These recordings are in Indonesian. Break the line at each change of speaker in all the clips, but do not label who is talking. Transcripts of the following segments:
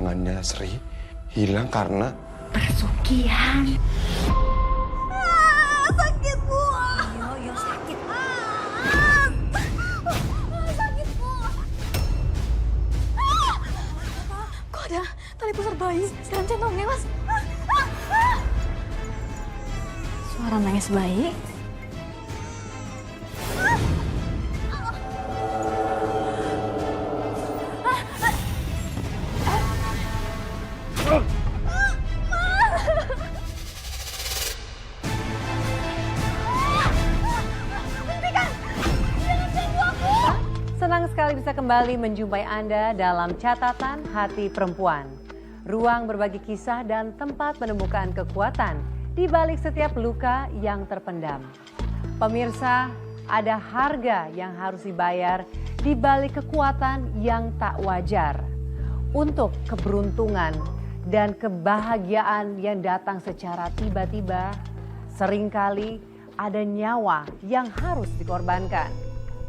dagangannya Sri hilang karena
persugihan.
Sakit, Bu.
Yo sakit.
Sakit, Bu.
Kok ada tali pusar bayi dalam centongnya, Mas? Suara nangis bayi.
Senang sekali bisa kembali menjumpai Anda dalam catatan hati perempuan. Ruang berbagi kisah dan tempat menemukan kekuatan di balik setiap luka yang terpendam. Pemirsa, ada harga yang harus dibayar di balik kekuatan yang tak wajar. Untuk keberuntungan dan kebahagiaan yang datang secara tiba-tiba, seringkali ada nyawa yang harus dikorbankan.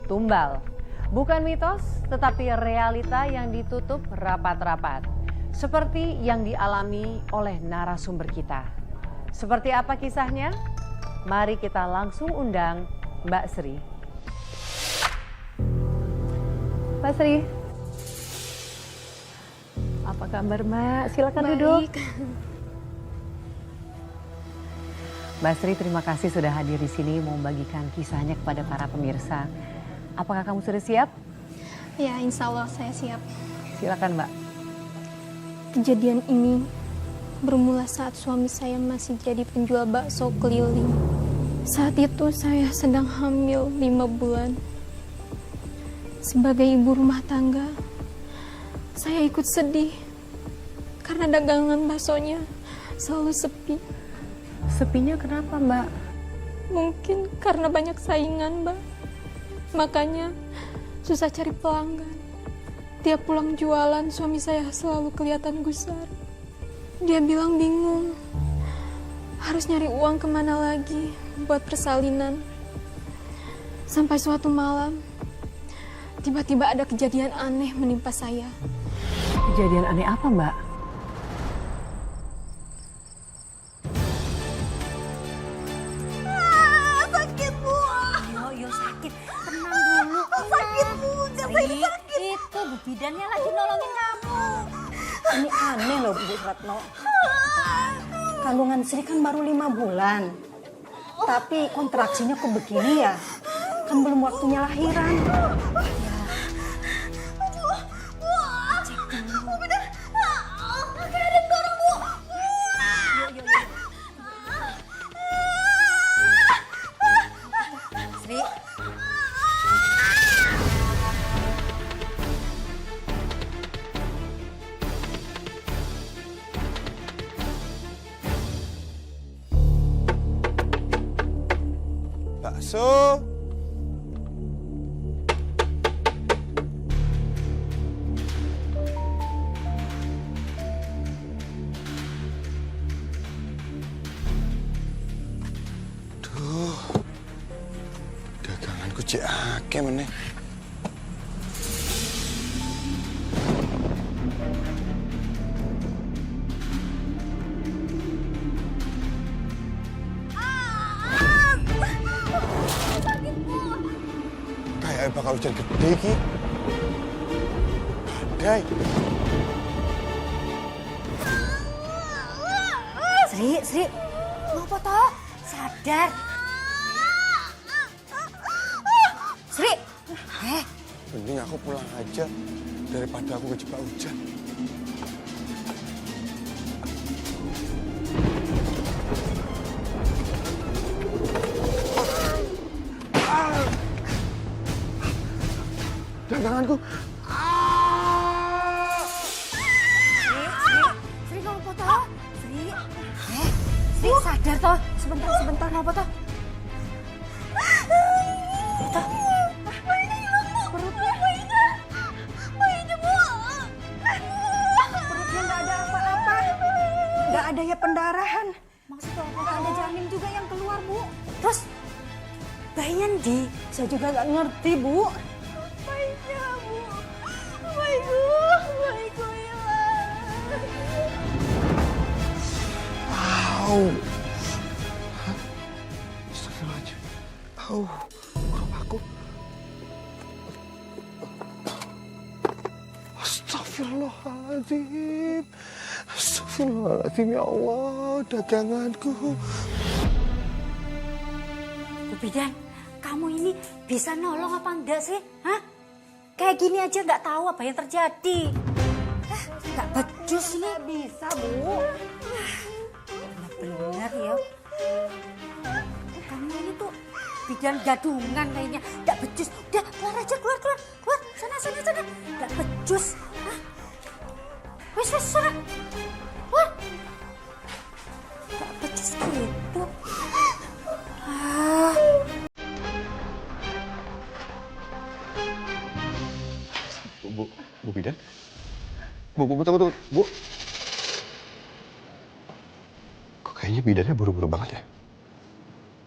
Tumbal. Bukan mitos, tetapi realita yang ditutup rapat-rapat. Seperti yang dialami oleh narasumber kita. Seperti apa kisahnya? Mari kita langsung undang Mbak Sri. Mbak Sri. Apa kabar Mbak? Silakan duduk. Mbak Sri, terima kasih sudah hadir di sini mau membagikan kisahnya kepada para pemirsa. Apakah kamu sudah siap?
Ya, insya Allah saya siap.
Silakan Mbak.
Kejadian ini bermula saat suami saya masih jadi penjual bakso keliling. Saat itu saya sedang hamil 5 bulan. Sebagai ibu rumah tangga, saya ikut sedih karena dagangan baksonya selalu sepi.
Sepinya kenapa Mbak?
Mungkin karena banyak saingan, Mbak. Makanya susah cari pelanggan. Tiap pulang jualan, suami saya selalu kelihatan gusar. Dia bilang bingung, harus nyari uang kemana lagi buat persalinan. Sampai suatu malam, tiba-tiba ada kejadian aneh menimpa saya.
Kejadian aneh apa Mbak?
Sakit, Bu.
Yo sakit. Tenang dulu.
Sakit, Bu.
Sri, itu Bu Bidannya lagi nolongin kamu.
Ini aneh loh Bu Ratno. Kandungan Sri kan baru 5 bulan. Tapi kontraksinya kok begini ya? Kan belum waktunya lahiran.
Sri.
bakso. Duh, daganganku cek akeh meneh. Kayak bakal hujan gede iki. Badai.
Sri, ngopo toh? Sadar. Sri,
Mending aku pulang aja daripada aku kejebak hujan. Daganganku.
Sri ngopo toh? Sri sadar toh? Sebentar ngopo toh? Toh.
Bayinya hilang, Bu. Perutnya. Bayinya, Bu.
Perutnya nggak ada apa-apa. Nggak ada ya pendarahan.
Maksudnya apa?
Nggak ada janin juga yang keluar, Bu.
Terus bayinya di?
Saya juga nggak ngerti, Bu.
Bayinya, Bu. Bayiku hilang.
Au. Hah? Astagfirullahaladzim. Au. Urap aku. Astagfirullahaladzim. Astagfirullahaladzim ya Allah, daganganku.
Bu Bidan, kamu ini bisa nolong apa enggak sih? Hah? Kayak gini aja nggak tahu apa yang terjadi. Nggak becus ini.
Bisa, Bu.
Bener ya. Kamu ini tuh bidan gadungan kayaknya. Nggak becus. Udah keluar aja, keluar. Sana. Nggak becus. Hah? Wes, sana. Keluar. Nggak becus gitu.
Bu Bidan? Bu, tunggu. Bu. Kok kayaknya bidannya buru-buru banget ya?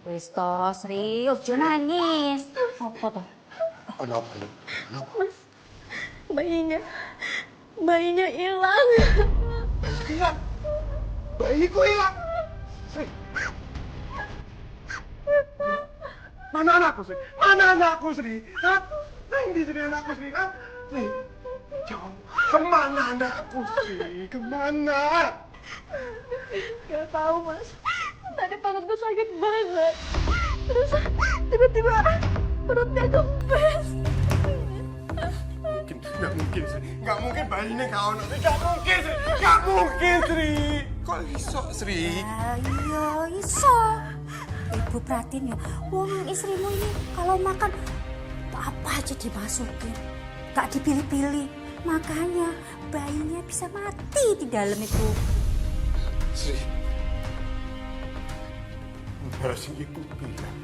Wis toh, Sri, ojo nangis. Apa toh?
Kenapa?
Bayinya hilang.
Hilang? Bayiku hilang? Sri. Mana anakku, Sri? Hah? Nah, ini Sri anakku, Sri. Hah? Sri. Jawab. Kemana anakku, Sri? Kemana?
Gak tahu, Mas. Tadi perutku sakit banget. Terus tiba-tiba perutnya kempes.
Nggak mungkin, Sri. Nggak mungkin bayinya kau nanti. Nggak mungkin, Sri. Kok iso, Sri?
Iya, iso. Ibu perhatiin ya, wong istrimu ini kalau makan apa aja dimasukin. Gak dipilih-pilih. Makanya bayinya bisa mati di dalam itu.
Sri. Benar sih ibu bilang.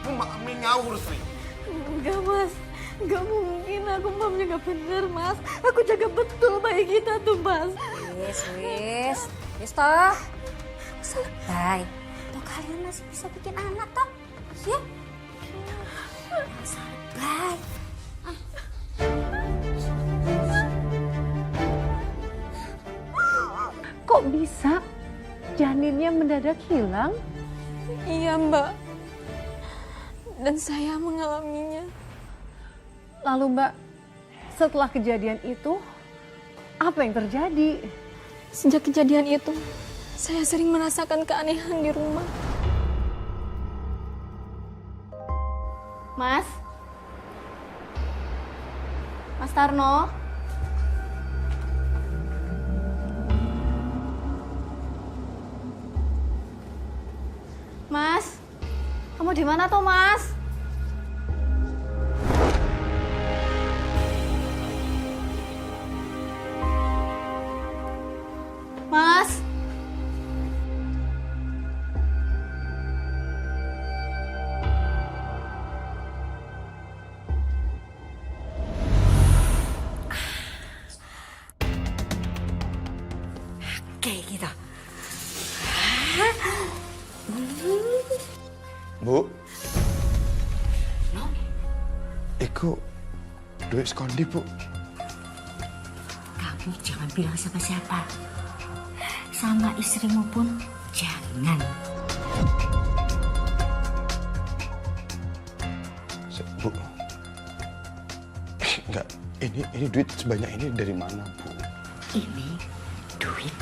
Kamu mami ngawur, Sri.
Enggak, Mas. Enggak mungkin. Aku mamnya gak bener, Mas. Aku jaga betul bayi kita tuh, Mas.
Wis toh. Santai. Toh kalian masih bisa bikin anak toh. Ya. Santai.
Kok bisa janinnya mendadak hilang?
Iya, Mbak. Dan saya mengalaminya.
Lalu Mbak, setelah kejadian itu, apa yang terjadi?
Sejak kejadian itu, saya sering merasakan keanehan di rumah.
Mas Tarno. Mas, kamu di mana tuh, Mas? Mas. Kayak gitu.
Bu. Iku duit sekondi, Bu.
Kamu jangan bilang siapa-siapa. Sama istrimu pun jangan.
Bu. Enggak, ini duit sebanyak ini dari mana, Bu?
Ini duit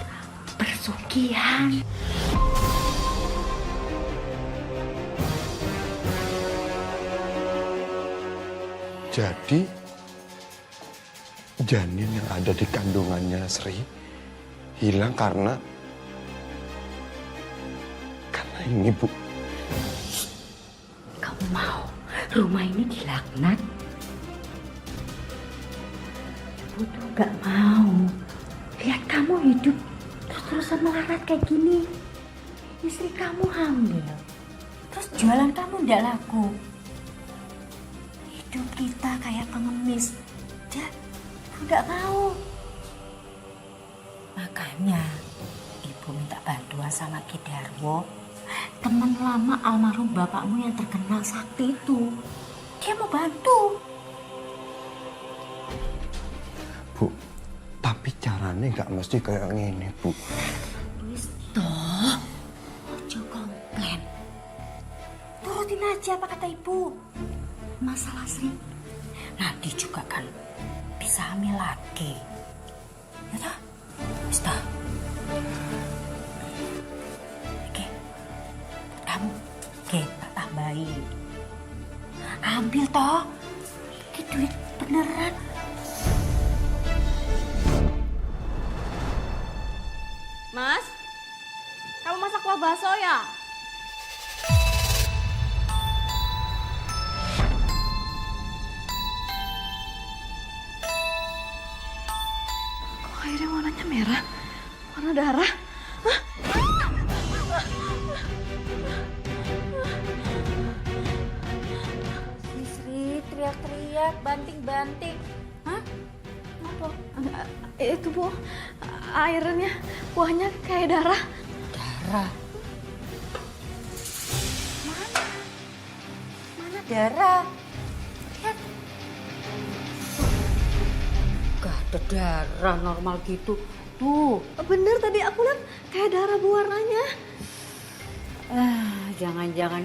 persugihan.
Jadi janin yang ada di kandungannya Sri hilang karena ini, Bu.
Kamu mau rumah ini dilaknat? Ibu tuh gak mau lihat kamu hidup terus-terusan melarat kayak gini. Istri kamu hamil, terus jualan kamu ndak laku. Hidup kita kayak pengemis. Dia nggak mau. Makanya ibu minta bantuan sama Ki Darwo, teman lama almarhum bapakmu yang terkenal sakti itu. Dia mau bantu.
Bu, tapi caranya nggak mesti kayak gini, Bu.
Wis aja apa kata ibu. Masalah Sri, nanti juga kan bisa hamil lagi. Ya toh? Wis toh? Oke, kamu tak tambahi. Ambil toh, ini duit beneran.
Mas, kamu masak kuah bakso ya? Kok airnya warnanya merah? Warna darah? Hah?
Sri teriak-teriak, banting-banting. Hah?
Apa? Itu Bu, airnya, kuahnya kayak darah.
Darah. Mana darah? Lihat. Gak ada darah normal gitu. Tuh.
Bener tadi aku lihat kayak darah Bu warnanya.
Jangan-jangan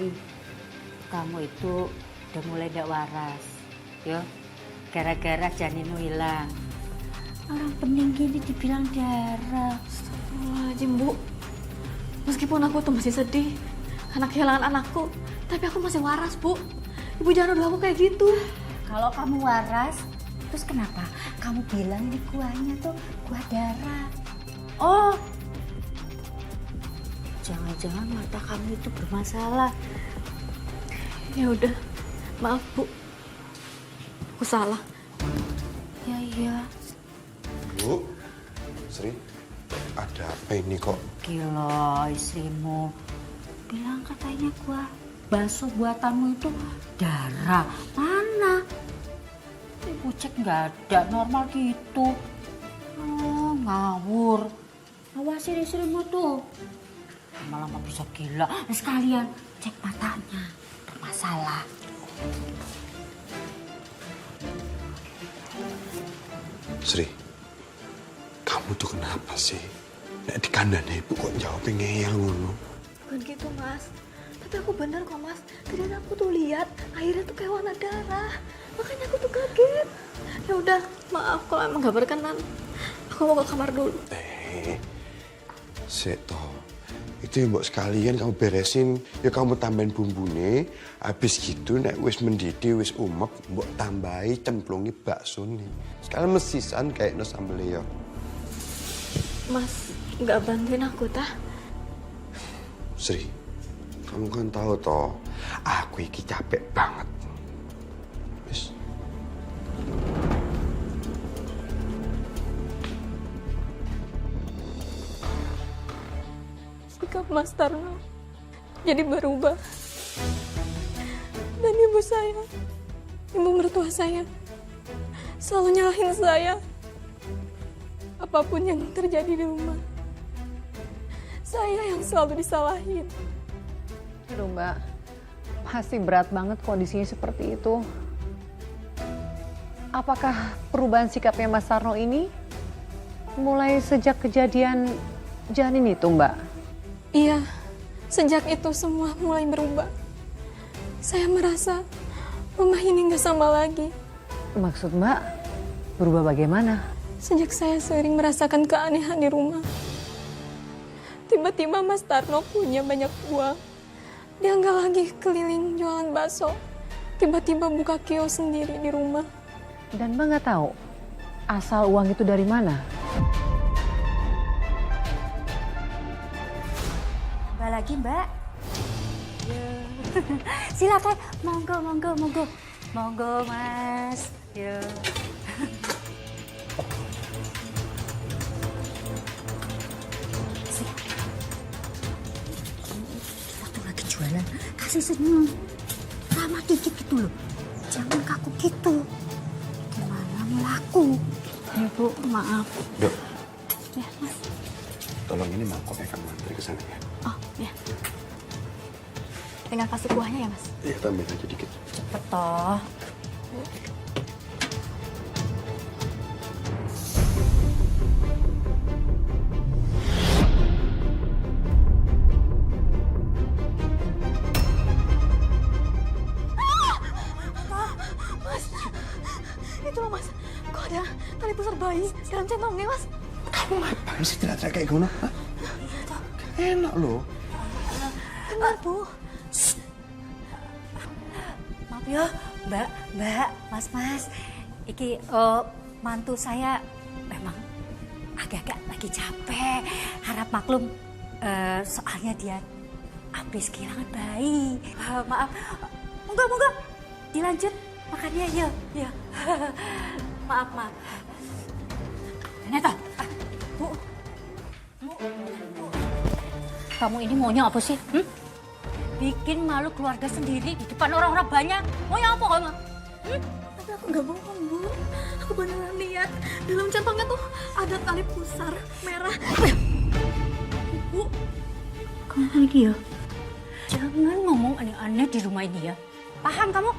kamu itu udah mulai gak waras. Yo, gara-gara janinmu hilang. Orang pening gini dibilang darah.
Astagfirullahaladzim Bu. Meskipun aku tuh masih sedih karena kehilangan anakku, tapi aku masih waras Bu. Ibu jangan nuduh aku kayak gitu.
Kalau kamu waras, terus kenapa kamu bilang ini kuahnya tuh kuah darah? Oh, jangan-jangan mata kamu itu bermasalah.
Ya udah, maaf Bu. Aku salah.
Ya.
Bu, Sri, ada apa ini kok?
Gila istrimu. Bilang katanya kuah bakso buatanmu itu darah. Mana? Ibu cek nggak ada normal gitu. Oh, ngawur. Awasin istrimu tuh. Lama-lama bisa gila. Sekalian cek matanya. Bermasalah.
Sri, kamu tuh kenapa sih? Nek di kandangnya ibu kok jawabnya ngeyel ngono?
Bukan gitu Mas. Tapi aku bener kok Mas. Tadi aku tuh lihat airnya tuh kayak warna darah. Makanya aku tuh kaget. Ya udah, maaf kalau emang gak berkenan. Aku mau ke kamar dulu.
Seto. Itu ya mbok sekalian kamu beresin, ya kamu tambahin bumbune. Habis gitu nek wis mendidih, wis umek, mbok tambahi cemplungi bakso nih. Sekalian mesisan kayak no sambel ya.
Mas, gak bantuin aku tah?
Sri, kamu kan tahu toh, aku iki capek banget. Wis.
Sikap Mas Tarno jadi berubah. Dan ibu saya, ibu mertua saya, selalu nyalahin saya. Apapun yang terjadi di rumah, saya yang selalu disalahin.
Aduh Mbak, pasti berat banget kondisinya seperti itu. Apakah perubahan sikapnya Mas Tarno ini mulai sejak kejadian janin itu Mbak?
Iya, sejak itu semua mulai berubah. Saya merasa rumah ini gak sama lagi.
Maksud Mbak, berubah bagaimana?
Sejak saya sering merasakan keanehan di rumah. Tiba-tiba Mas Tarno punya banyak uang. Dia nggak lagi keliling jualan bakso. Tiba-tiba buka kios sendiri di rumah.
Dan Mbak nggak tahu asal uang itu dari mana?
Mbak lagi Mbak. Silakan, monggo Mas. Yo. Waktu lagi jualan, kasih senyum. Ramah dikit gitu loh. Jangan kaku gitu. Gimana mau laku?
Ya Bu, maaf.
Dok,
Ya Mas.
tolong ini mangkoknya kamu antar ke sana ya.
Oh ya. Tinggal kasih kuahnya ya Mas.
Iya, tambahin aja dikit.
Cepet toh.
Kamu ngapain sih teriak-teriak kayak gini? Hah? Enak loh.
Benar, Bu. Maaf ya, Mbak, Mas. Iki mantu saya memang agak-agak lagi capek. Harap maklum, soalnya dia habis kehilangan bayi. Maaf, moga dilanjut makannya ya. Maaf. Neta, Bu. Kamu ini maunya apa sih? Bikin malu keluarga sendiri di depan orang-orang banyak. Maunya apa kamu?
Tapi aku nggak bohong, Bu. Aku beneran lihat dalam centongnya tuh ada tali pusar merah.
Bu, kamu lagi ya? Jangan ngomong aneh-aneh di rumah ini ya. Paham kamu?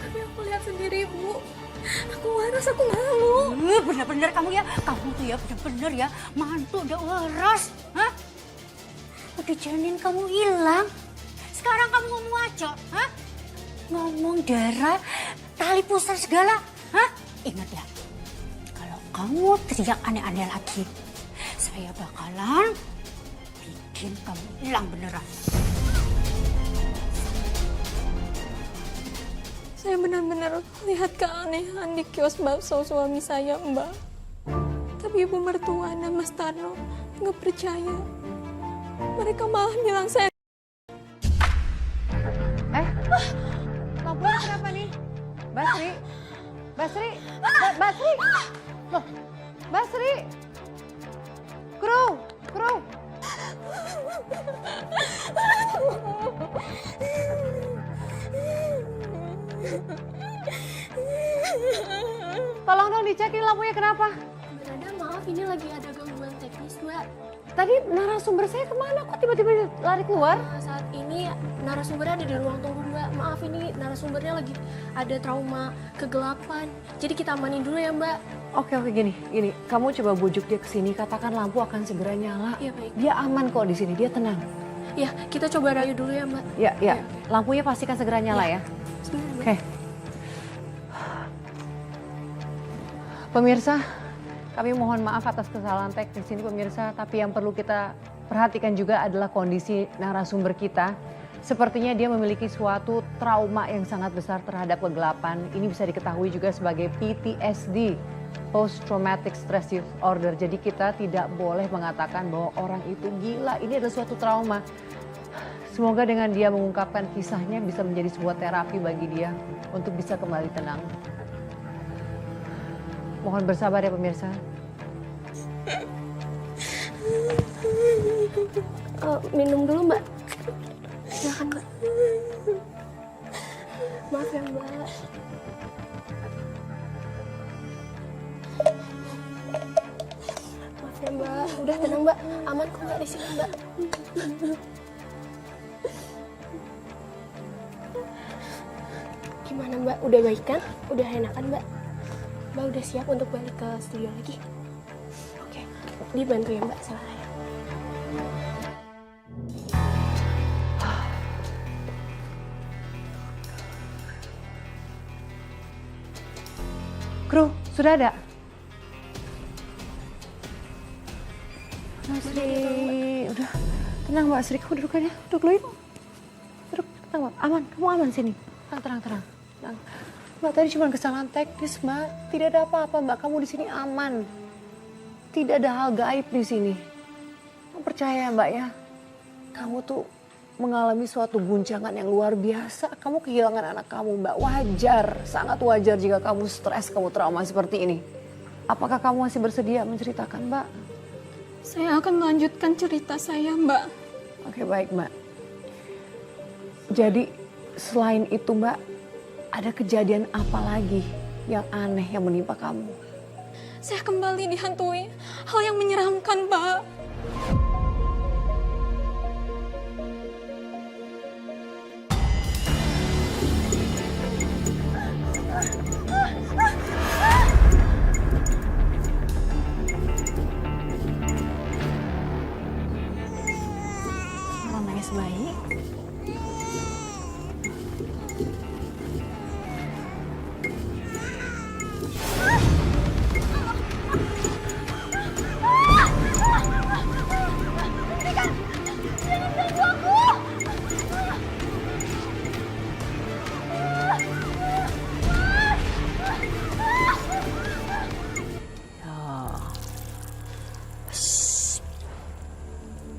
Tapi aku lihat sendiri, Bu. Aku waras, aku malu.
Bener-bener kamu ya. Kamu tuh ya bener-bener ya. Mantu udah waras. Hah? Udah janin kamu hilang. Sekarang kamu ngomong aja. Hah? Ngomong darah, tali pusar segala. Hah? Ingat ya. Kalau kamu teriak aneh-aneh lagi, saya bakalan bikin kamu hilang beneran.
Saya benar-benar lihat keanehan di kios bakso suami saya, Mbak. Tapi ibu mertua dan Mas Tarno nggak percaya. Mereka malah bilang saya...
Lampunya kenapa nih? Basri? Loh, Basri! Kru! Tolong dong dicekin lampunya kenapa?
Berada, maaf ini lagi ada gangguan teknis, Mbak.
Tadi narasumber saya kemana? Kok tiba-tiba lari keluar?
Saat ini narasumbernya ada di ruang tunggu, Mbak. Maaf ini narasumbernya lagi ada trauma kegelapan. Jadi kita amanin dulu ya, Mbak.
Oke, gini. Kamu coba bujuk dia ke sini, katakan lampu akan segera nyala.
Iya, baik.
Dia aman kok di sini, dia tenang.
Ya, kita coba rayu dulu ya, Mbak.
Ya. Lampunya pastikan segera nyala ya.
Sebentar, Mbak.
Oke. Pemirsa, kami mohon maaf atas kesalahan teknis ini pemirsa, tapi yang perlu kita perhatikan juga adalah kondisi narasumber kita. Sepertinya dia memiliki suatu trauma yang sangat besar terhadap kegelapan. Ini bisa diketahui juga sebagai PTSD, Post Traumatic Stress Disorder. Jadi kita tidak boleh mengatakan bahwa orang itu gila, ini adalah suatu trauma. Semoga dengan dia mengungkapkan kisahnya bisa menjadi sebuah terapi bagi dia untuk bisa kembali tenang. Mohon bersabar ya pemirsa.
Minum dulu, Mbak. Silakan, Mbak. Maaf ya, Mbak. Maaf ya, Mbak. Udah tenang, Mbak. Aman kok, Mbak, di sini, Mbak. Gimana, Mbak? Udah baik kan? Udah enakan, Mbak? Mbak udah siap untuk balik ke studio lagi? Oke, dibantu ya, Mbak, sama saya.
Kru, sudah ada? Sri, udah tenang Mbak Sri, kamu duduk aja, duduk dulu yuk. Duduk, tenang Mbak, aman, kamu aman sini. Tenang. Mbak tadi cuma kesalahan teknis Mbak, tidak ada apa-apa Mbak, kamu di sini aman. Tidak ada hal gaib di sini. Kamu percaya Mbak ya, kamu tuh mengalami suatu guncangan yang luar biasa. Kamu kehilangan anak kamu Mbak, wajar, sangat wajar jika kamu stres, kamu trauma seperti ini. Apakah kamu masih bersedia menceritakan Mbak?
Saya akan melanjutkan cerita saya, Mbak.
Oke, baik Mbak. Jadi selain itu Mbak, ada kejadian apa lagi yang aneh yang menimpa kamu?
Saya kembali dihantui hal yang menyeramkan, Mbak.
Kalau nangis bayi,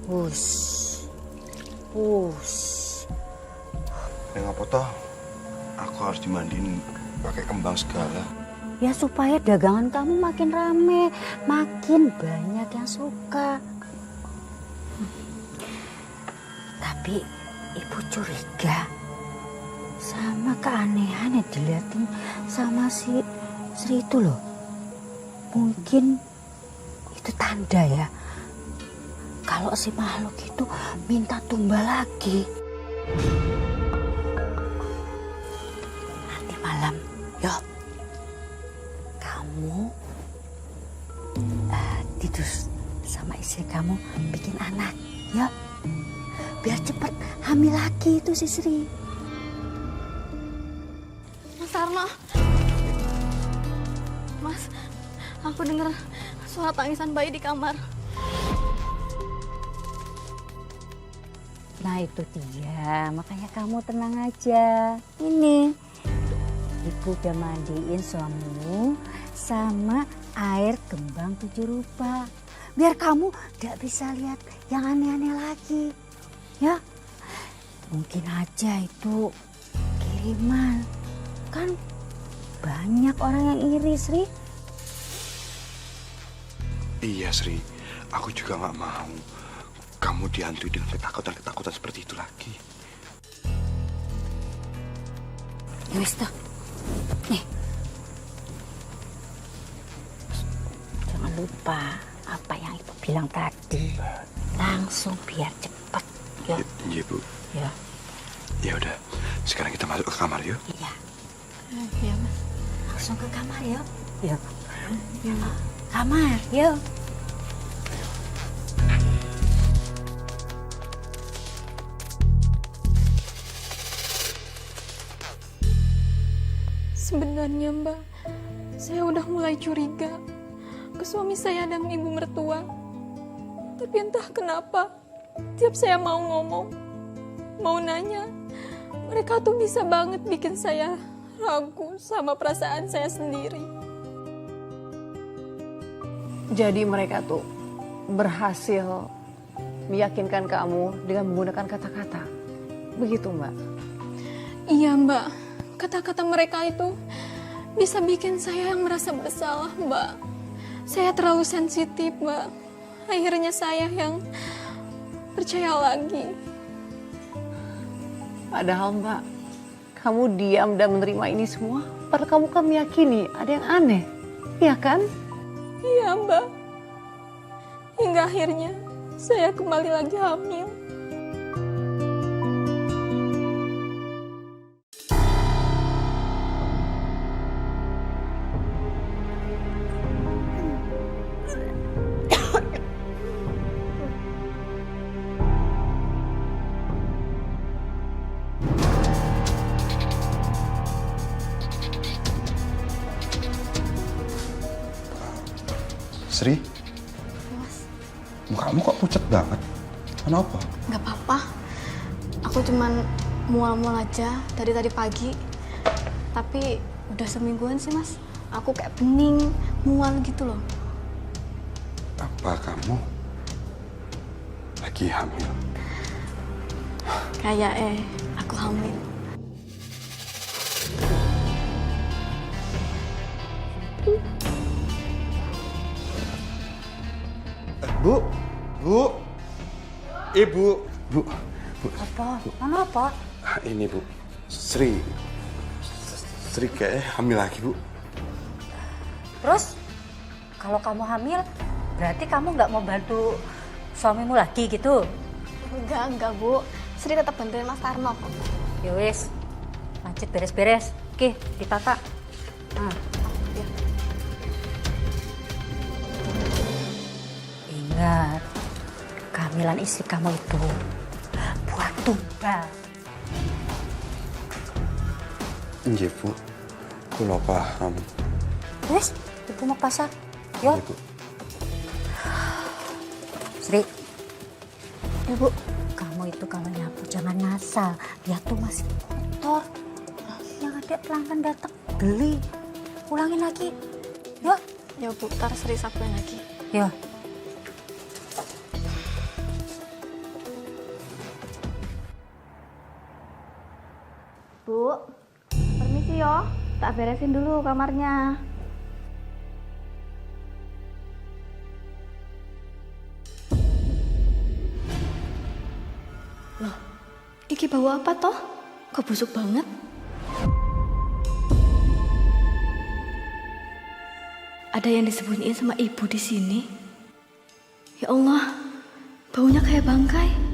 Hus. Hus.
Yang apa toh? Aku harus dimandiin pakai kembang segala.
Ya supaya dagangan kamu makin rame, makin banyak yang suka. Tapi ibu curiga sama keanehan yang dilihatin sama si Sri itu loh. Mungkin itu tanda ya kalau si makhluk itu minta tumbal lagi. Nanti malam, yuk kamu tidur sama istri kamu bikin anak, ya. Biar cepet hamil lagi itu si Sri.
Mas Arno. Mas, aku dengar suara tangisan bayi di kamar.
Nah itu dia, makanya kamu tenang aja. Ini, ibu udah mandiin suamimu sama air kembang 7 rupa. Biar kamu gak bisa lihat yang aneh-aneh lagi. Ya, mungkin aja itu kiriman. Kan banyak orang yang iri, Sri.
Iya Sri, aku juga nggak mau kamu dihantui dengan ketakutan seperti itu lagi.
Ya wis toh. Nih. Jangan lupa apa yang ibu bilang tadi. Langsung biar cepat. Ya.
Iya Bu.
Ya.
Ya udah, sekarang kita masuk ke kamar yuk.
Iya.
Iya, Mas.
Langsung ke kamar ya. Ya. Kamar, yuk.
Sebenarnya Mbak, saya udah mulai curiga ke suami saya dan ibu mertua. Tapi entah kenapa, tiap saya mau ngomong, mau nanya, mereka tuh bisa banget bikin saya ragu sama perasaan saya sendiri.
Jadi mereka tuh berhasil meyakinkan kamu dengan menggunakan kata-kata. Begitu, Mbak?
Iya Mbak, kata-kata mereka itu bisa bikin saya yang merasa bersalah Mbak. Saya terlalu sensitif Mbak. Akhirnya saya yang percaya lagi.
Padahal Mbak, kamu diam dan menerima ini semua. Padahal kamu kan meyakini ada yang aneh. Iya kan?
Iya Mbak. Hingga akhirnya saya kembali lagi hamil.
Sri, mukamu kok pucat banget? Kenapa?
Gak apa-apa. Aku cuman mual-mual aja dari tadi pagi. Tapi udah semingguan sih, Mas. Aku kayak bening, mual gitu loh.
Apa kamu lagi hamil?
Kayak aku hamil.
Bu, Ibu, Bu.
Apa? Kenapa?
Ini Bu, Sri kayaknya hamil lagi Bu.
Terus, kalau kamu hamil, berarti kamu nggak mau bantu suamimu lagi gitu?
Enggak, Bu. Sri tetap bantuin Mas Tarno kok.
Ya wis, lanjut beres-beres. Oke, ditata. Nah. Ingat, kehamilan istri kamu itu buat tumbal.
Iya Bu, aku paham.
Wis, ibu mau pasar. Yo.
Iya Bu.
Sri. Ibu, kamu itu kalau nyapu jangan ngasal. Dia tuh masih kotor. Yang ada pelanggan datang geli. Ulangin lagi. Yuk.
Ya, Bu, ntar Sri sapuin lagi.
Yuk.
Bu. Permisi yo, tak beresin dulu kamarnya. Loh, iki bau apa toh? Kok busuk banget? Ada yang disembunyiin sama ibu di sini. Ya Allah, baunya kayak bangkai.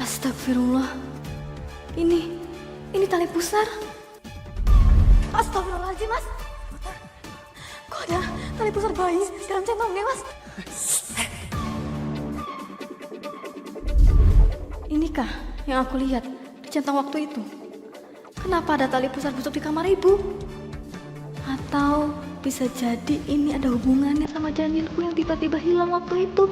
Astagfirullah. Ini tali pusar. Astagfirullahaladzim, Mas. Kok ada tali pusar bayi dalam centongnya, Mas? Inikah yang aku lihat di centong waktu itu? Kenapa ada tali pusar busuk di kamar ibu? Atau bisa jadi ini ada hubungannya sama janjinku yang tiba-tiba hilang waktu itu?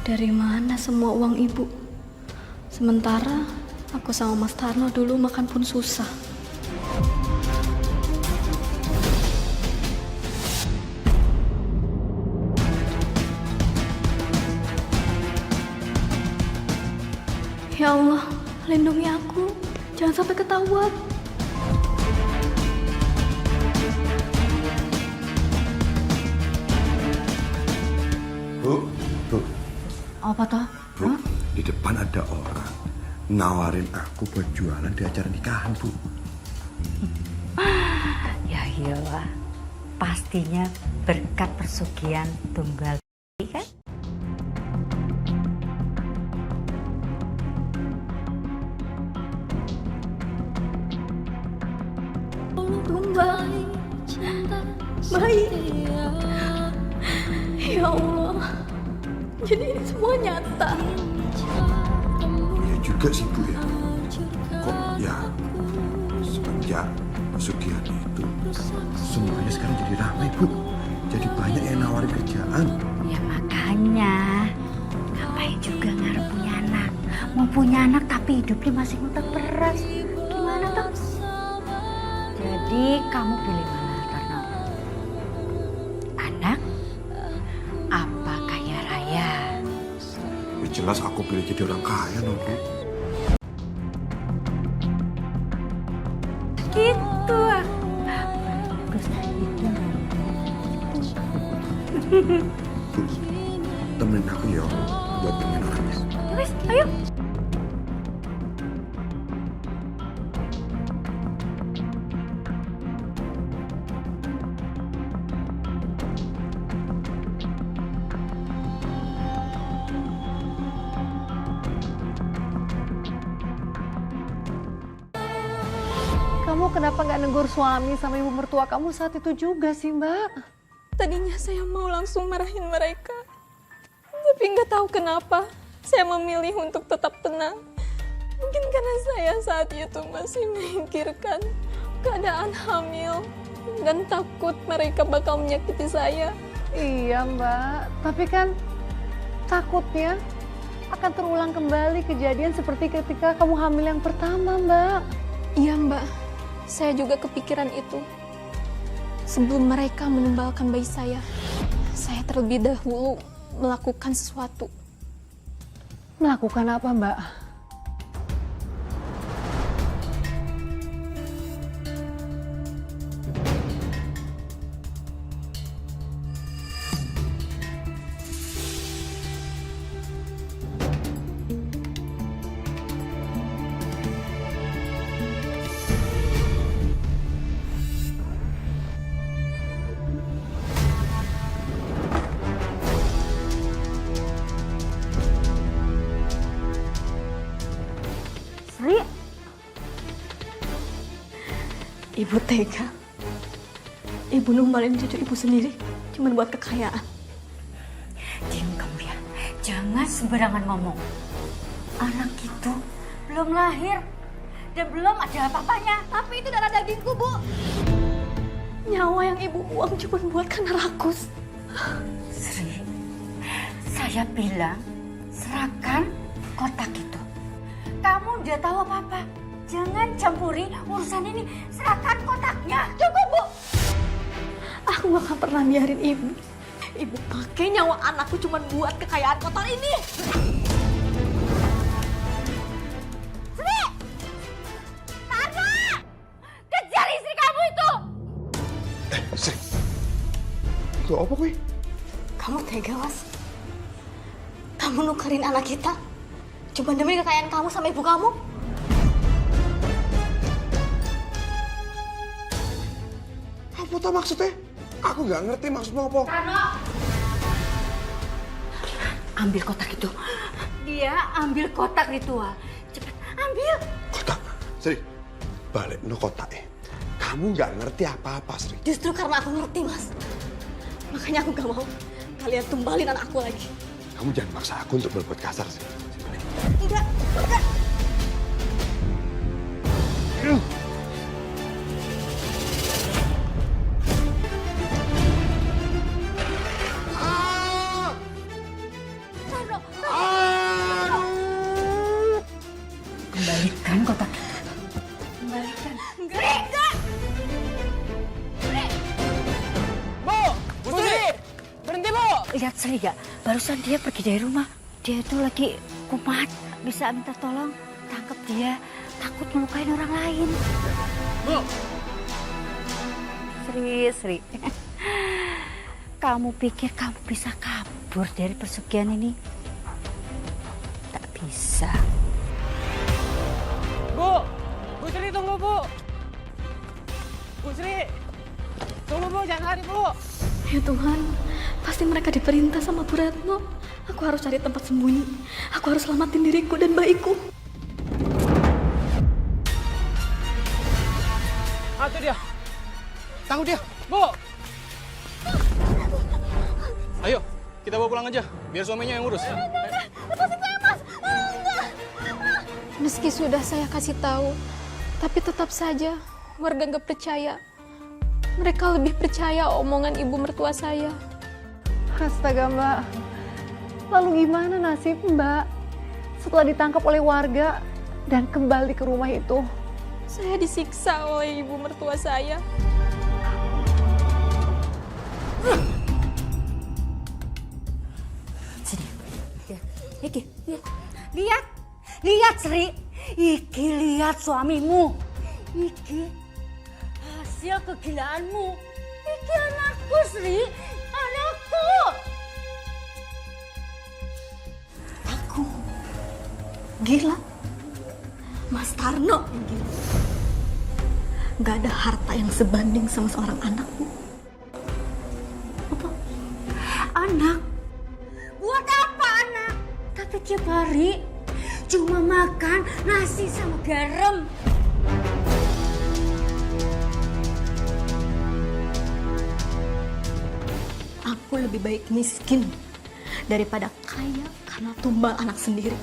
Dari mana semua uang ibu? Sementara aku sama Mas Tarno dulu makan pun susah. Ya Allah, lindungi aku. Jangan sampai ketahuan.
Bu.
Apa toh?
Bu, di depan ada orang nawarin aku buat jualan di acara nikahan, Bu.
Ya iyalah, pastinya berkat persugihan tunggal kan?
Tunggal cinta baik. Ya Allah, jadi ini semua nyata.
Iya juga sih, Bu ya. Kok ya semenjak pesugihan itu semuanya sekarang jadi ramai, Bu. Jadi banyak yang nawarin kerjaan.
Ya makanya, ngapain juga ngarep punya anak. Mau punya anak tapi hidupnya masih ngutak beras. Gimana toh? Jadi kamu pilih mana, Tarno? Anak? Apa kaya raya?
Ya jelas aku pilih jadi orang kaya, no, Bu.
Gitu ah. Bagus itu.
Bu, temenin aku ya buat pengen orangnya.
Ya wes, ayo.
Kamu kenapa nggak negur suami sama ibu mertua kamu saat itu juga sih, Mbak?
Tadinya saya mau langsung marahin mereka. Tapi nggak tahu kenapa saya memilih untuk tetap tenang. Mungkin karena saya saat itu masih memikirkan keadaan hamil dan takut mereka bakal menyakiti saya.
Iya, Mbak. Tapi kan takutnya akan terulang kembali kejadian seperti ketika kamu hamil yang pertama, Mbak.
Iya, Mbak. Saya juga kepikiran itu. Sebelum mereka menumbalkan bayi saya terlebih dahulu melakukan sesuatu.
Melakukan apa, Mbak?
Sri,
Ibu tega. Ibu numbalin cucu ibu sendiri cuma buat kekayaan.
diam kamu ya. Jangan sembarangan ngomong. Anak itu belum lahir dan belum ada apa-apanya.
Tapi itu darah dagingku, Bu. Nyawa yang ibu buang cuma buat karena rakus.
Sri, saya bilang serahkan kotak itu. Kamu udah tahu apa-apa. Jangan campuri urusan ini. Serahkan kotaknya.
Cukup, Bu. Aku gak akan pernah biarin ibu. Ibu pakai nyawa anakku cuma buat kekayaan kotor ini.
Sri! Tanda! Kejar istri kamu itu!
Sri. Itu apa kuwi?
Kamu tega, Was. Kamu nukerin anak kita cuma demi kekayaan kamu sama ibu kamu.
Apa tuh maksudnya? Aku nggak ngerti maksudmu apa.
Ambil kotak itu. Dia ambil kotak ritual. Cepat, ambil.
Kotak. Sri, balik no kotaknya. Kamu nggak ngerti apa-apa, Sri.
Justru karena aku ngerti, Mas. Makanya aku gak mau kalian tumbalin anak aku lagi.
Kamu jangan maksa aku untuk berbuat kasar, Sri.
Enggak, enggak.
Kembalikan kotak itu. Kembalikan. Enggak.
Bu Sri! Berhenti, Bu!
Lihat Sri gak? Barusan dia pergi dari rumah. Dia itu lagi kumat. Bisa minta tolong tangkap dia. Takut melukain orang lain.
Bu!
Sri. Kamu pikir kamu bisa kabur dari pesugihan ini? Tak bisa.
Bu Sri tunggu, Bu! Bu Sri! Tunggu, Bu, jangan lari, Bu!
Ya Tuhan, pasti mereka diperintah sama Bu Retno. Aku harus cari tempat sembunyi. Aku harus selamatin diriku dan bayiku.
Ah, itu dia! Tangguh dia! Bu! Ayo, kita bawa pulang aja, biar suaminya yang urus.
Meski sudah saya kasih tahu, tapi tetap saja warga nggak percaya. Mereka lebih percaya omongan ibu mertua saya.
Astaga, Mbak. Lalu gimana nasib Mbak setelah ditangkap oleh warga dan kembali ke rumah itu?
Saya disiksa oleh ibu mertua saya.
Sini. Iki. Lihat Sri. Iki lihat suamimu. Iki hasil kegilaanmu. Iki anakku Sri. Anakku.
Aku gila. Mas Tarno yang gila. Gak ada harta yang sebanding sama seorang anak, Bu. Apa?
Anak? Buat apa anak? Tapi tiap hari cuma makan nasi sama garam.
Aku lebih baik miskin daripada kaya karena tumbal anak sendiri.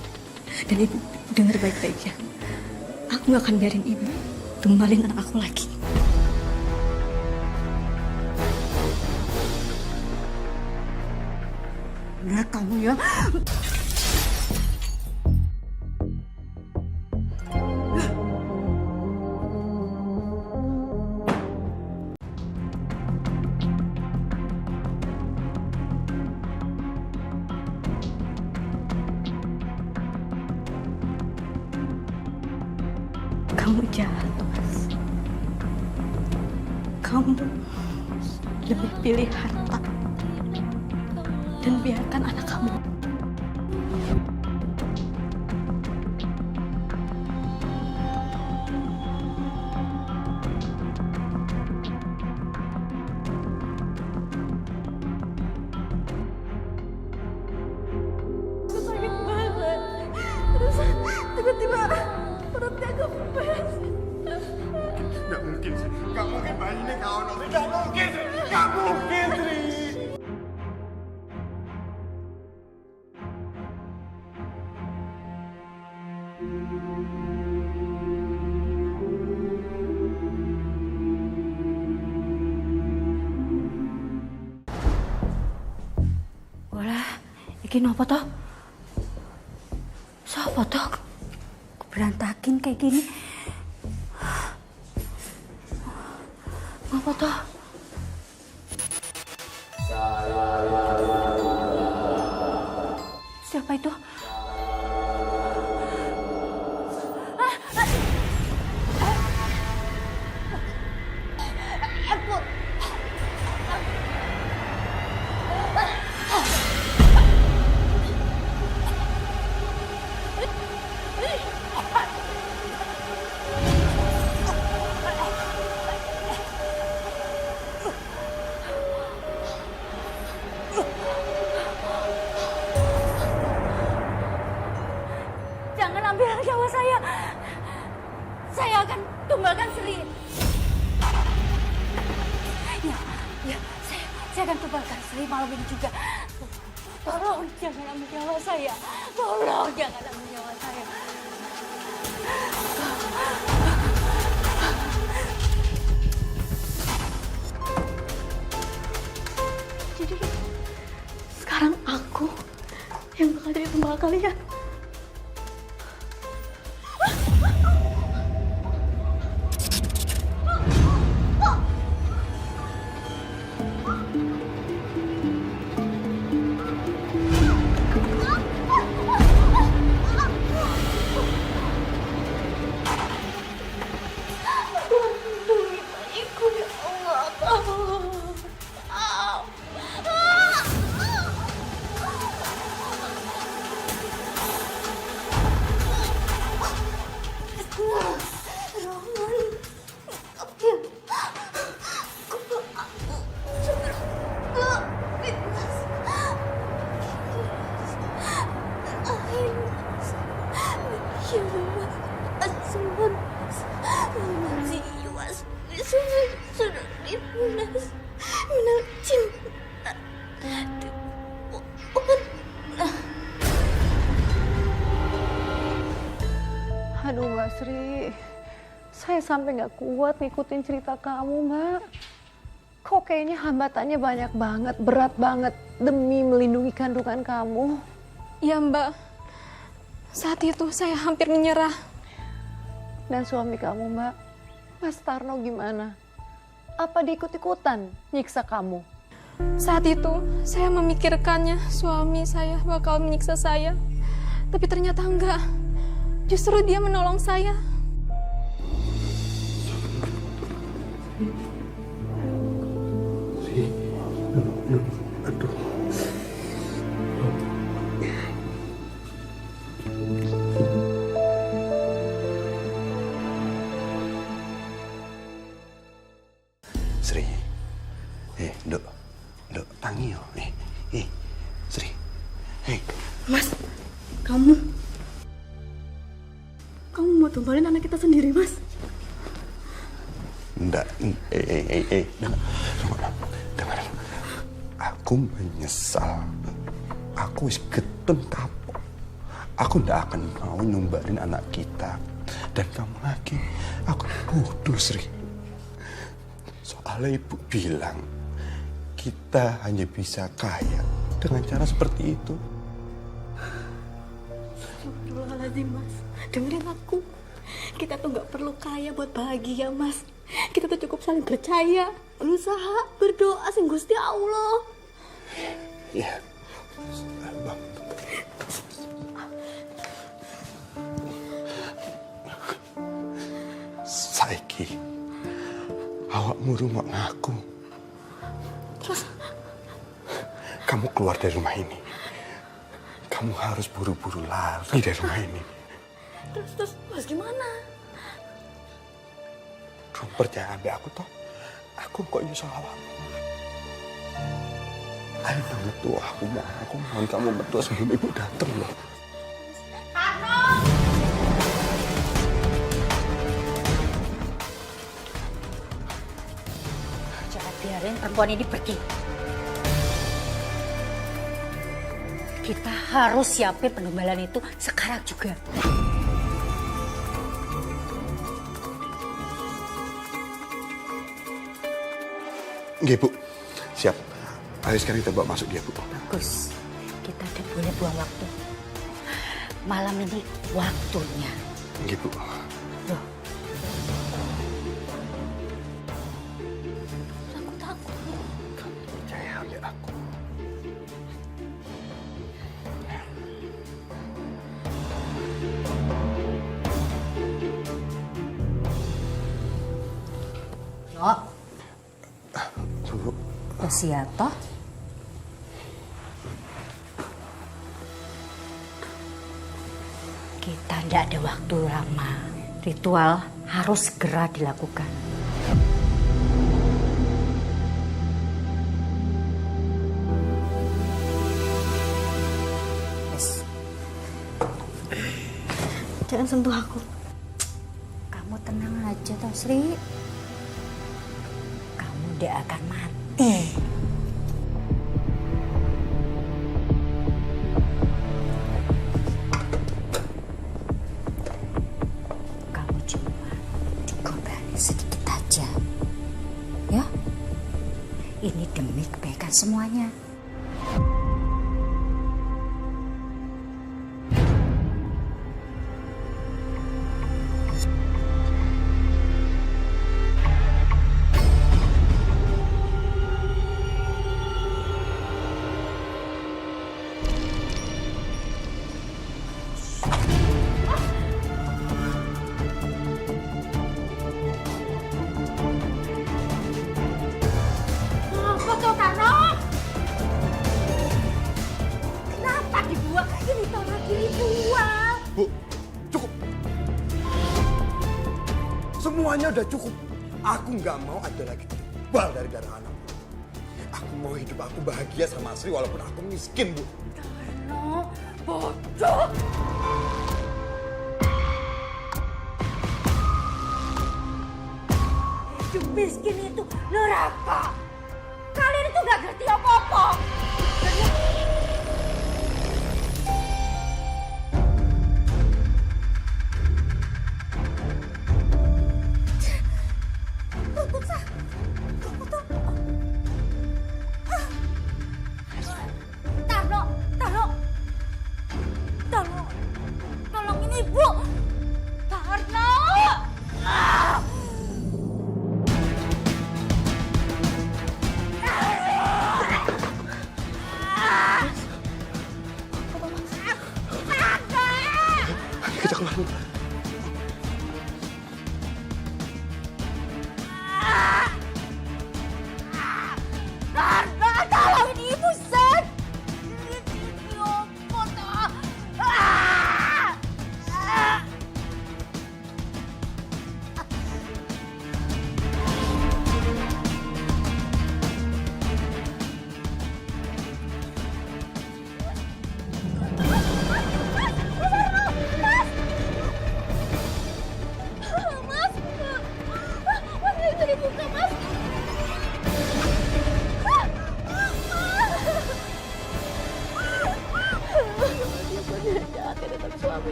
Dan Ibu, dengar baik-baik ya. Aku gak akan biarin Ibu tumbalin anak aku lagi.
Benar kamu ya.
Kamu jahat, Mas. Kamu lebih pilih harta dan biarkan anak kamu.
Sakit banget. Terus tiba-tiba perutnya kempes.
Nggak mungkin, Sri. Nggak mungkin bayi ini kau nonton. Nggak mungkin, Sri. Nggak mungkin, Sri.
Walah, iki nopo toh? Sopo toh? Berantakin kayak gini. Apa toh? Siapa itu? Jangan ambil nyawa saya. Saya akan tumbangkan Sri. Ya, saya akan tumbangkan Sri malam ini juga. Tolong jangan ambil nyawa saya. Tolong jangan ambil nyawa saya.
Jadi sekarang aku yang bakal jadi tumbal kalian.
Aduh Mbak Sri, saya sampai nggak kuat ngikutin cerita kamu Mbak. Kok kayaknya hambatannya banyak banget, berat banget demi melindungi kandungan kamu.
Ya Mbak, saat itu saya hampir menyerah.
Dan suami kamu Mbak, Mas Tarno gimana? Apa diikut-ikutan nyiksa kamu?
Saat itu saya memikirkannya suami saya bakal menyiksa saya. Tapi ternyata enggak. Justru dia menolong saya.
Aduh. Sri. Dok, tangi yo. Sri.
Mas, kamu mau tumbalin anak kita sendiri, Mas?
Enggak. Dengar. Aku menyesal. Aku wis getun kapok. Aku ndak akan mau numbalin anak kita. Dan kamu lagi, aku bodoh, Sri. Soalnya ibu bilang, kita hanya bisa kaya dengan cara seperti itu.
Astagfirullahaladzim, Mas. Dengerin aku. Kita tuh nggak perlu kaya buat bahagia, Mas. Kita tuh cukup saling percaya, berusaha, berdoa sing Gusti Allah.
Iya. Bang. awakmu rungok ngaku.
Terus?
Kamu keluar dari rumah ini. Kamu harus buru-buru lari dari rumah ini.
Terus gimana?
Kamu percaya ambil aku toh? Aku kok nyusul awakmu. Ayo dong metu, aku mohon kamu metu sebelum ibu datang loh.
Jangan biarin perempuan ini pergi. Kita harus siapin penumbalan itu sekarang juga.
Nggih, Bu. Siap. Ayo sekarang kita bawa masuk dia, Bu.
Bagus. Kita tidak boleh buang waktu. Malam ini waktunya.
Nggih, Bu.
Loh,
Takut.
Kamu percaya ambil aku.
no.
Bu.
Udah siap toh? Kita tidak ada waktu lama. Ritual harus segera dilakukan. Yes.
Jangan sentuh aku.
Kamu tenang aja toh Sri. Kamu tidak akan mati. Kamu cuma dikorbanin sedikit aja. Ya? Ini demi kebaikan semuanya. Apa tuh Karno? Kenapa dibuang? Ini toh lagi ritual.
Bu, cukup. Semuanya udah cukup. Aku nggak mau ada lagi timbal dari darah anak. Aku mau hidup aku bahagia sama Sri walaupun aku miskin, Bu.
Karno, bodoh. Hidup miskin itu neraka. Kalian itu gak ngerti apa-apa. Tolongin ibu. Tarno.
Kita keluar.
Tarno, tolongin ibu, Sen.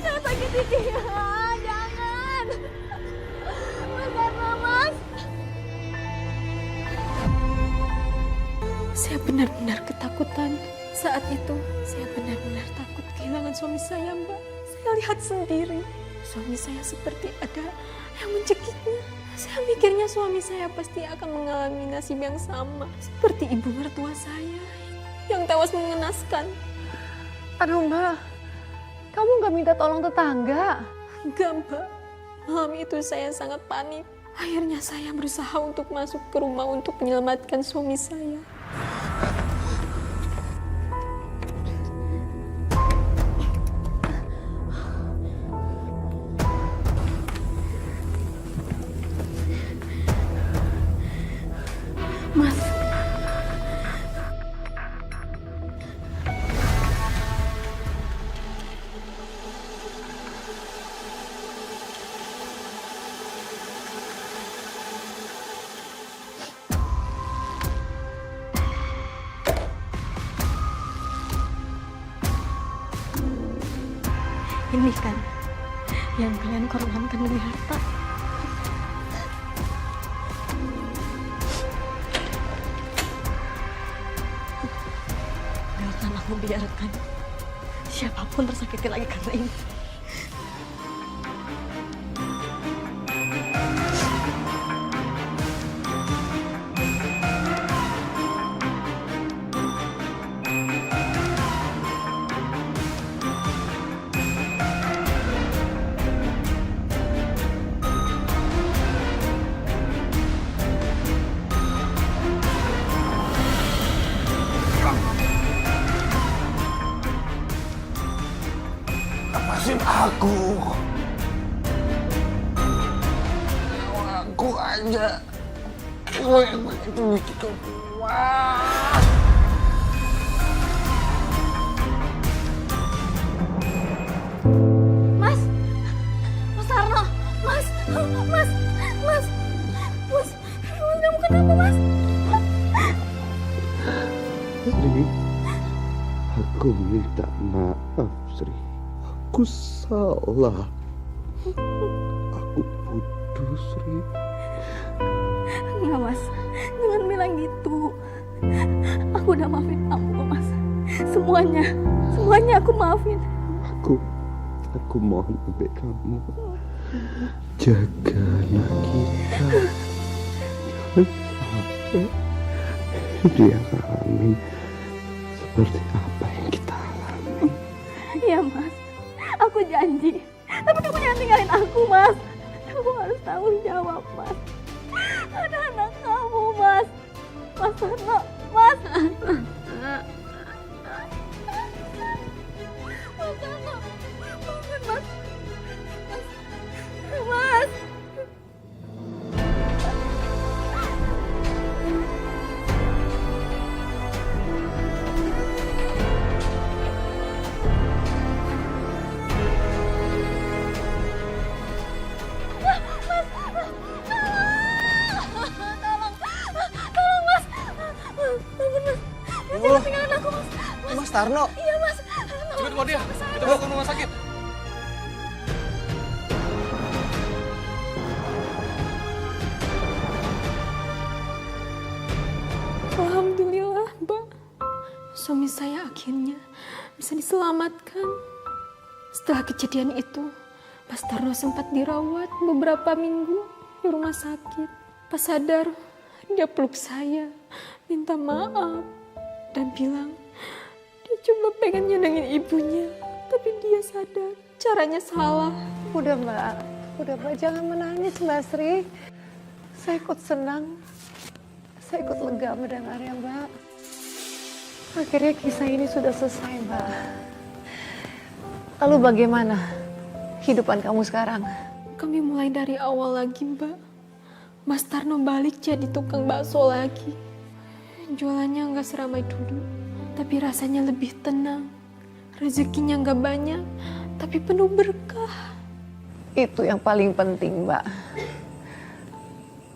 Jangan sakiti dia. Jangan. Mas Karno, Mas.
Saya benar-benar ketakutan. Saat itu, saya benar-benar takut kehilangan suami saya, Mbak. Saya lihat sendiri, suami saya seperti ada yang mencekiknya. Saya mikirnya suami saya pasti akan mengalami nasib yang sama seperti ibu mertua saya yang tewas mengenaskan.
Aduh Mbak, kamu nggak minta tolong tetangga?
Enggak, Mbak. Malam itu saya sangat panik. Akhirnya saya berusaha untuk masuk ke rumah untuk menyelamatkan suami saya.
Mas, ini kan yang kalian korbankan demi harta. Gak akan aku biarkan siapapun tersakiti lagi karena ini.
Lepasin aku. Aku aja. Gue yang begitu kuat.
Mas, Mas Arno, Mas, Mas, kamu kenapa Mas?
Sri, aku minta maaf, Sri. Aku salah. Aku bodoh, Sri.
Enggak Mas, jangan bilang gitu. Aku udah maafin kamu kok Mas. Semuanya aku maafin.
Aku mohon sampai kamu jaga anak kita. Jangan sampai dia ngalamin seperti apa yang kita alami.
Iya Mas, aku janji. Tapi kamu jangan tinggalin aku Mas. Kamu harus tanggung jawab Mas. Ada anak kamu Mas. Mas Arno, Mas. Mas Arno, bangun Mas. Mas.
Mas Tarno.
Iya Mas.
Cepet bawa dia. Kita bawa ke rumah sakit.
Alhamdulillah, Mbak. Suami saya akhirnya bisa diselamatkan. Setelah kejadian itu, Mas Tarno sempat dirawat beberapa minggu di rumah sakit. Pas sadar, dia peluk saya, minta maaf, dan bilang dia cuma pengen nyenengin ibunya. Tapi dia sadar caranya salah.
Udah Mbak, jangan menangis Mbak Sri. Saya ikut senang, saya ikut lega mendengarnya Mbak. Akhirnya kisah ini sudah selesai Mbak. Lalu bagaimana kehidupan kamu sekarang?
Kami mulai dari awal lagi, Mbak. Mas Tarno balik jadi tukang bakso lagi. Jualannya nggak seramai dulu, tapi rasanya lebih tenang. Rezekinya nggak banyak, tapi penuh berkah.
Itu yang paling penting Mbak.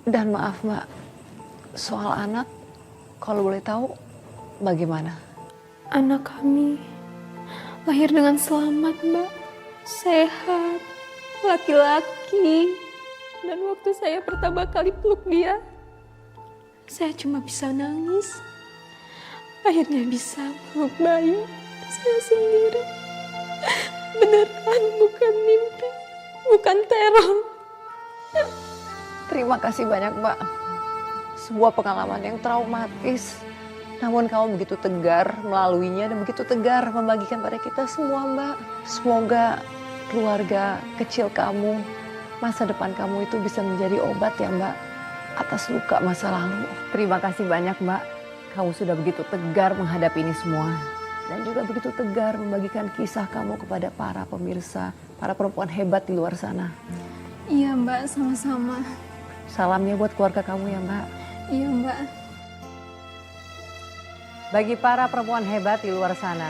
Dan maaf Mbak, soal anak, kalau boleh tahu bagaimana?
Anak kami lahir dengan selamat, Mbak. Sehat, laki-laki. Dan waktu saya pertama kali peluk dia, saya cuma bisa nangis. Akhirnya bisa peluk bayi saya sendiri. Beneran bukan mimpi, bukan teror.
Terima kasih banyak Mbak. Sebuah pengalaman yang traumatis. Namun kamu begitu tegar melaluinya dan begitu tegar membagikan pada kita semua, Mbak. Semoga keluarga kecil kamu, masa depan kamu itu bisa menjadi obat ya, Mbak, atas luka masa lalu. Terima kasih banyak, Mbak. Kamu sudah begitu tegar menghadapi ini semua. Dan juga begitu tegar membagikan kisah kamu kepada para pemirsa, para perempuan hebat di luar sana.
Iya Mbak, sama-sama.
Salamnya buat keluarga kamu ya, Mbak.
Iya Mbak.
Bagi para perempuan hebat di luar sana,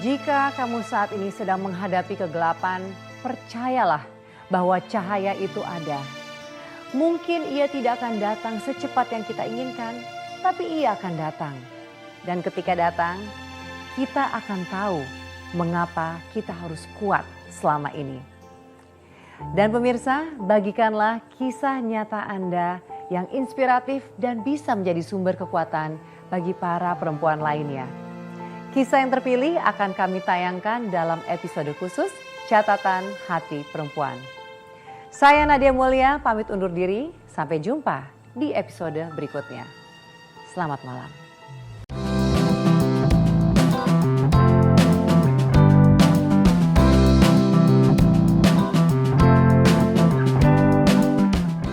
jika kamu saat ini sedang menghadapi kegelapan, percayalah bahwa cahaya itu ada. Mungkin ia tidak akan datang secepat yang kita inginkan, tapi ia akan datang. Dan ketika datang, kita akan tahu mengapa kita harus kuat selama ini. Dan pemirsa, bagikanlah kisah nyata Anda yang inspiratif dan bisa menjadi sumber kekuatan bagi para perempuan lainnya. Kisah yang terpilih akan kami tayangkan dalam episode khusus Catatan Hati Perempuan. Saya Nadia Mulia pamit undur diri, sampai jumpa di episode berikutnya. Selamat malam.